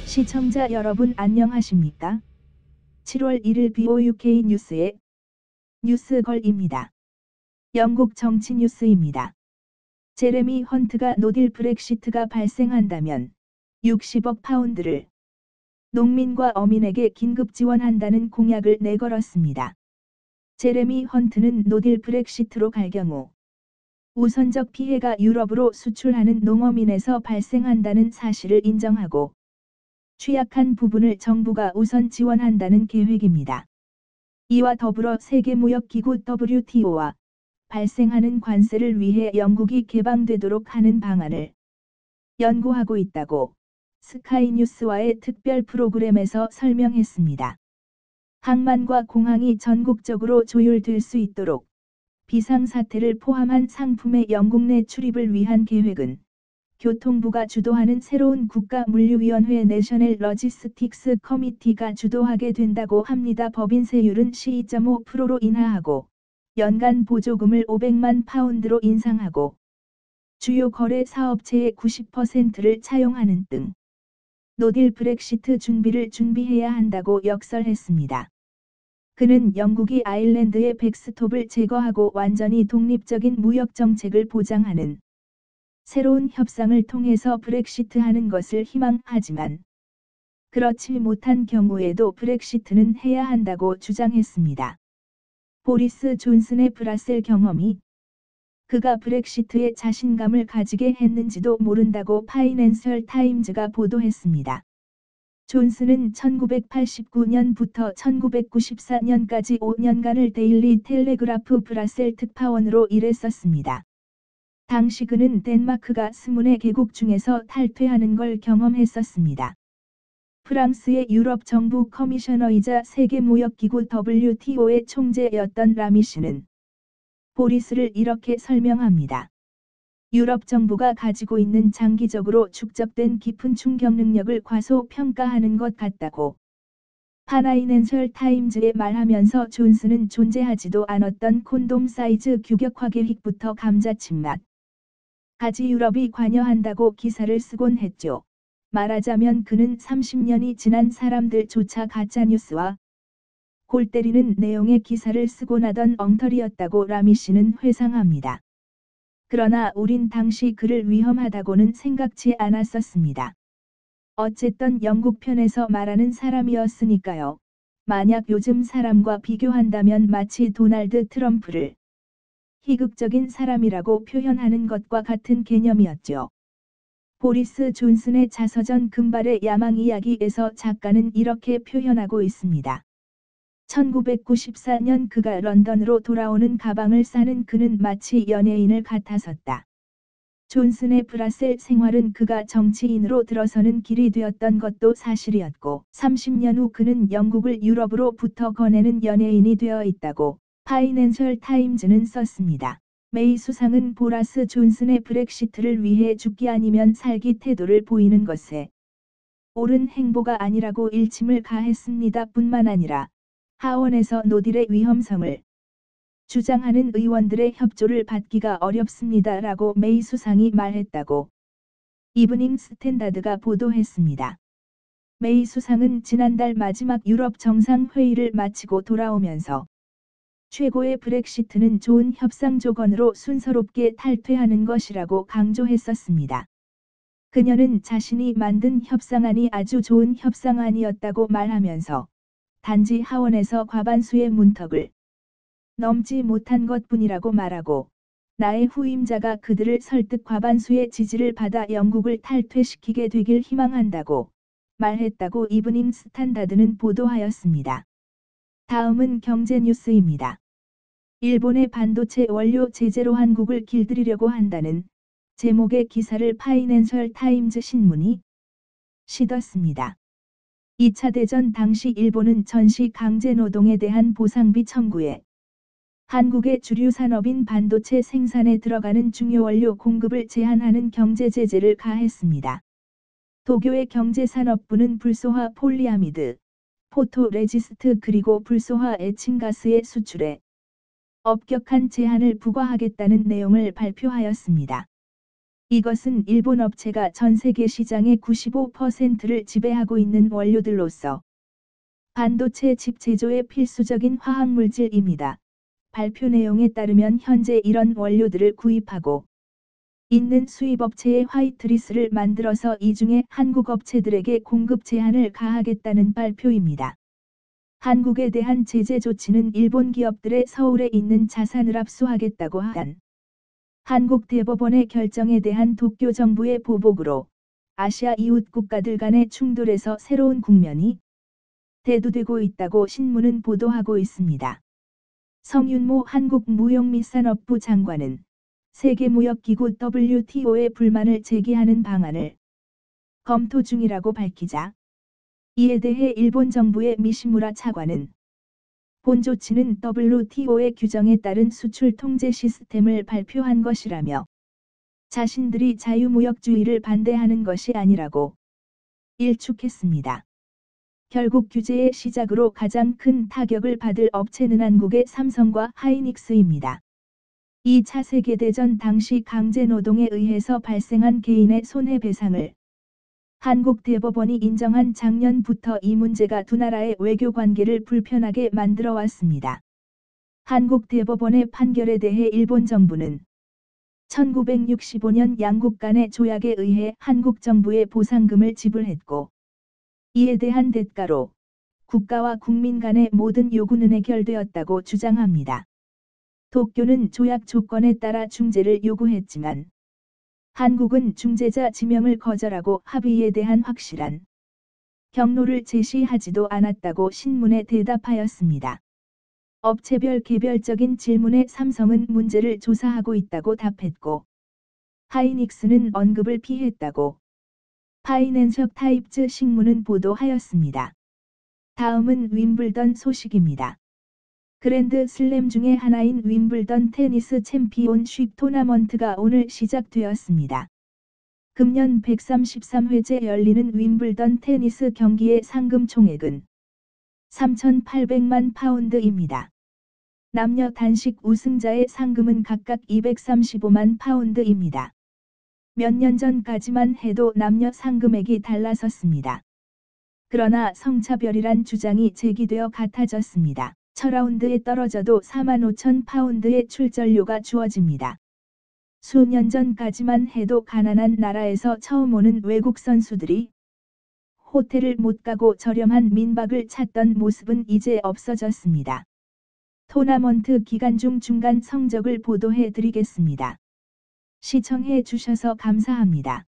시청자 여러분 안녕하십니까? 7월 1일 BOUK 뉴스의 뉴스걸입니다. 영국 정치 뉴스입니다. 제레미 헌트가 노딜 브렉시트가 발생한다면 60억 파운드를 농민과 어민에게 긴급 지원한다는 공약을 내걸었습니다. 제레미 헌트는 노딜 브렉시트로 갈 경우 우선적 피해가 유럽으로 수출하는 농어민에서 발생한다는 사실을 인정하고 취약한 부분을 정부가 우선 지원한다는 계획입니다. 이와 더불어 세계무역기구 WTO와 발생하는 관세를 위해 영국이 개방되도록 하는 방안을 연구하고 있다고 스카이뉴스와의 특별 프로그램에서 설명했습니다. 항만과 공항이 전국적으로 조율될 수 있도록 비상사태를 포함한 상품의 영국 내 출입을 위한 계획은 교통부가 주도하는 새로운 국가물류위원회 내셔널 러지스틱스 커미티가 주도하게 된다고 합니다. 법인세율은 12.5%로 인하하고 연간 보조금을 500만 파운드로 인상하고 주요 거래 사업체의 90%를 차용하는 등 노딜 브렉시트 준비를 준비해야 한다고 역설했습니다. 그는 영국이 아일랜드의 백스톱을 제거하고 완전히 독립적인 무역 정책을 보장하는 새로운 협상을 통해서 브렉시트하는 것을 희망하지만 그렇지 못한 경우에도 브렉시트는 해야 한다고 주장했습니다. 보리스 존슨의 브라셀 경험이 그가 브렉시트에 자신감을 가지게 했는지도 모른다고 파이낸셜 타임즈가 보도했습니다. 존슨은 1989년부터 1994년까지 5년간을 데일리 텔레그라프 브라셀 특파원으로 일했었습니다. 당시 그는 덴마크가 스문의 개국 중에서 탈퇴하는 걸 경험했었습니다. 프랑스의 유럽 정부 커미셔너이자 세계무역기구 WTO의 총재였던 라미 씨는 보리스를 이렇게 설명합니다. 유럽 정부가 가지고 있는 장기적으로 축적된 깊은 충격 능력을 과소평가하는 것 같다고 파이낸셜 타임즈에 말하면서 존슨은 존재하지도 않았던 콘돔 사이즈 규격화 계획부터 감자칩맛 까지 유럽이 관여한다고 기사를 쓰곤 했죠. 말하자면 그는 30년이 지난 사람들조차 가짜뉴스와 골 때리는 내용의 기사를 쓰곤 하던 엉터리였다고 라미 씨는 회상합니다. 그러나 우린 당시 그를 위험하다고는 생각지 않았었습니다. 어쨌든 영국 편에서 말하는 사람이었으니까요. 만약 요즘 사람과 비교한다면 마치 도널드 트럼프를 희극적인 사람이라고 표현하는 것과 같은 개념이었죠. 보리스 존슨의 자서전 금발의 야망 이야기에서 작가는 이렇게 표현하고 있습니다. 1994년 그가 런던으로 돌아오는 가방을 싸는 그는 마치 연예인을 같았었다. 존슨의 브라셀 생활은 그가 정치인으로 들어서는 길이 되었던 것도 사실이었고 30년 후 그는 영국을 유럽으로부터 거내는 연예인이 되어 있다고 파이낸셜 타임즈는 썼습니다. 메이 수상은 보라스 존슨의 브렉시트를 위해 죽기 아니면 살기 태도를 보이는 것에 옳은 행보가 아니라고 일침을 가했습니다. 뿐만 아니라 하원에서 노딜의 위험성을 주장하는 의원들의 협조를 받기가 어렵습니다라고 메이 수상이 말했다고 이브닝 스탠다드가 보도했습니다. 메이 수상은 지난달 마지막 유럽 정상회의를 마치고 돌아오면서 최고의 브렉시트는 좋은 협상 조건으로 순서롭게 탈퇴하는 것이라고 강조했었습니다. 그녀는 자신이 만든 협상안이 아주 좋은 협상안이었다고 말하면서 단지 하원에서 과반수의 문턱을 넘지 못한 것뿐이라고 말하고 나의 후임자가 그들을 설득 과반수의 지지를 받아 영국을 탈퇴시키게 되길 희망한다고 말했다고 이브닝 스탠다드는 보도하였습니다. 다음은 경제 뉴스입니다. 일본의 반도체 원료 제재로 한국을 길들이려고 한다는 제목의 기사를 파이낸셜 타임즈 신문이 실었습니다. 2차 대전 당시 일본은 전시 강제 노동에 대한 보상비 청구에 한국의 주류 산업인 반도체 생산에 들어가는 중요 원료 공급을 제한하는 경제 제재를 가했습니다. 도쿄의 경제산업부는 불소화 폴리아미드, 포토레지스트 그리고 불소화 에칭가스의 수출에 엄격한 제한을 부과하겠다는 내용을 발표하였습니다. 이것은 일본 업체가 전 세계 시장의 95%를 지배하고 있는 원료들로서 반도체 칩 제조에 필수적인 화학물질입니다. 발표 내용에 따르면 현재 이런 원료들을 구입하고 있는 수입업체의 화이트리스트를 만들어서 이 중에 한국 업체들에게 공급 제한을 가하겠다는 발표입니다. 한국에 대한 제재 조치는 일본 기업들의 서울에 있는 자산을 압수하겠다고 한 한국 대법원의 결정에 대한 도쿄 정부의 보복으로 아시아 이웃 국가들 간의 충돌에서 새로운 국면이 대두되고 있다고 신문은 보도하고 있습니다. 성윤모 한국무역및산업부 장관은 세계무역기구 WTO에 불만을 제기하는 방안을 검토 중이라고 밝히자 이에 대해 일본 정부의 미시무라 차관은 본 조치는 WTO의 규정에 따른 수출 통제 시스템을 발표한 것이라며 자신들이 자유무역주의를 반대하는 것이 아니라고 일축했습니다. 결국 규제의 시작으로 가장 큰 타격을 받을 업체는 한국의 삼성과 하이닉스입니다. 2차 세계대전 당시 강제노동에 의해서 발생한 개인의 손해배상을 한국 대법원이 인정한 작년부터 이 문제가 두 나라의 외교 관계를 불편하게 만들어 왔습니다. 한국 대법원의 판결에 대해 일본 정부는 1965년 양국 간의 조약에 의해 한국 정부에 보상금을 지불했고 이에 대한 대가로 국가와 국민 간의 모든 요구는 해결되었다고 주장합니다. 도쿄는 조약 조건에 따라 중재를 요구했지만 한국은 중재자 지명을 거절하고 합의에 대한 확실한 경로를 제시하지도 않았다고 신문에 대답하였습니다. 업체별 개별적인 질문에 삼성은 문제를 조사하고 있다고 답했고 하이닉스는 언급을 피했다고 파이낸셜 타입즈 신문은 보도하였습니다. 다음은 윈블던 소식입니다. 그랜드 슬램 중의 하나인 윈블던 테니스 챔피온십 토너먼트가 오늘 시작되었습니다. 금년 133회째 열리는 윈블던 테니스 경기의 상금 총액은 3,800만 파운드입니다. 남녀 단식 우승자의 상금은 각각 235만 파운드입니다. 몇 년 전까지만 해도 남녀 상금액이 달라섰습니다. 그러나 성차별이란 주장이 제기되어 같아졌습니다. 첫 라운드에 떨어져도 45,000 파운드의 출전료가 주어집니다. 수년 전까지만 해도 가난한 나라에서 처음 오는 외국 선수들이 호텔을 못 가고 저렴한 민박을 찾던 모습은 이제 없어졌습니다. 토너먼트 기간 중 중간 성적을 보도해 드리겠습니다. 시청해 주셔서 감사합니다.